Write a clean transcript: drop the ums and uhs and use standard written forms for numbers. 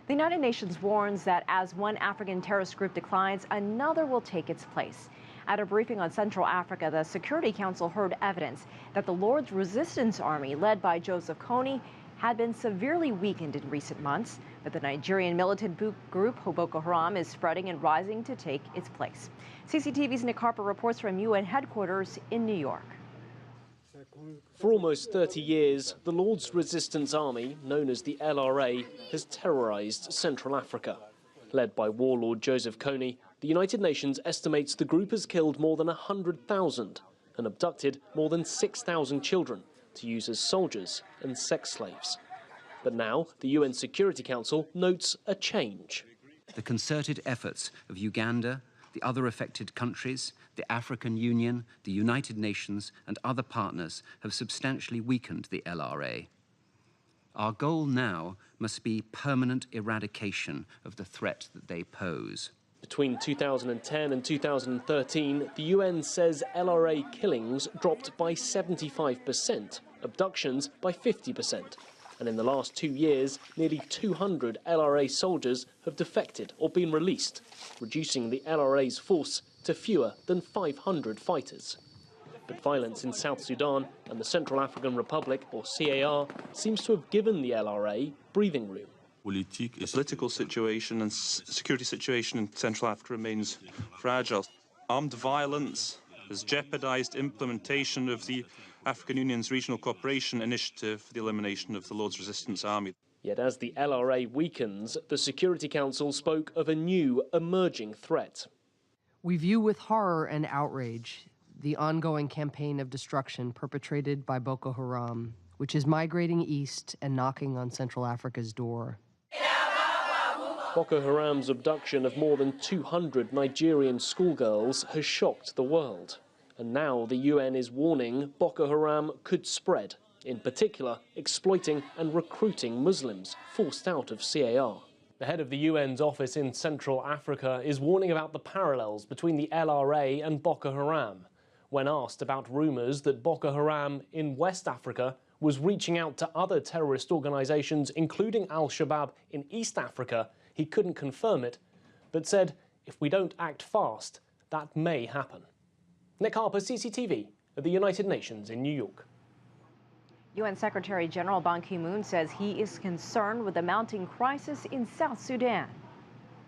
The United Nations warns that as one African terrorist group declines, another will take its place. At a briefing on Central Africa, the Security Council heard evidence that the Lord's Resistance Army, led by Joseph Kony, had been severely weakened in recent months, but the Nigerian militant group Boko Haram is spreading and rising to take its place. CCTV's Nick Harper reports from UN headquarters in New York. For almost 30 years, the Lord's Resistance Army, known as the LRA, has terrorized Central Africa. Led by warlord Joseph Kony, the United Nations estimates the group has killed more than 100,000 and abducted more than 6,000 children to use as soldiers and sex slaves. But now the UN Security Council notes a change. The concerted efforts of Uganda, the other affected countries, the African Union, the United Nations and other partners have substantially weakened the LRA. Our goal now must be permanent eradication of the threat that they pose. Between 2010 and 2013, the UN says LRA killings dropped by 75%, abductions by 50%. And in the last 2 years, nearly 200 LRA soldiers have defected or been released, reducing the LRA's force to fewer than 500 fighters. But violence in South Sudan and the Central African Republic, or CAR, seems to have given the LRA breathing room. The political situation and security situation in Central Africa remains fragile. Armed violence has jeopardized implementation of the African Union's Regional Cooperation Initiative for the elimination of the Lord's Resistance Army. Yet as the LRA weakens, the Security Council spoke of a new emerging threat. We view with horror and outrage the ongoing campaign of destruction perpetrated by Boko Haram, which is migrating east and knocking on Central Africa's door. Boko Haram's abduction of more than 200 Nigerian schoolgirls has shocked the world. And now the UN is warning Boko Haram could spread, in particular exploiting and recruiting Muslims forced out of CAR. The head of the UN's office in Central Africa is warning about the parallels between the LRA and Boko Haram. When asked about rumours that Boko Haram in West Africa was reaching out to other terrorist organisations, including Al-Shabaab in East Africa, he couldn't confirm it, but said, if we don't act fast, that may happen. Nick Harper, CCTV, at the United Nations in New York. UN Secretary General Ban Ki-moon says he is concerned with the mounting crisis in South Sudan.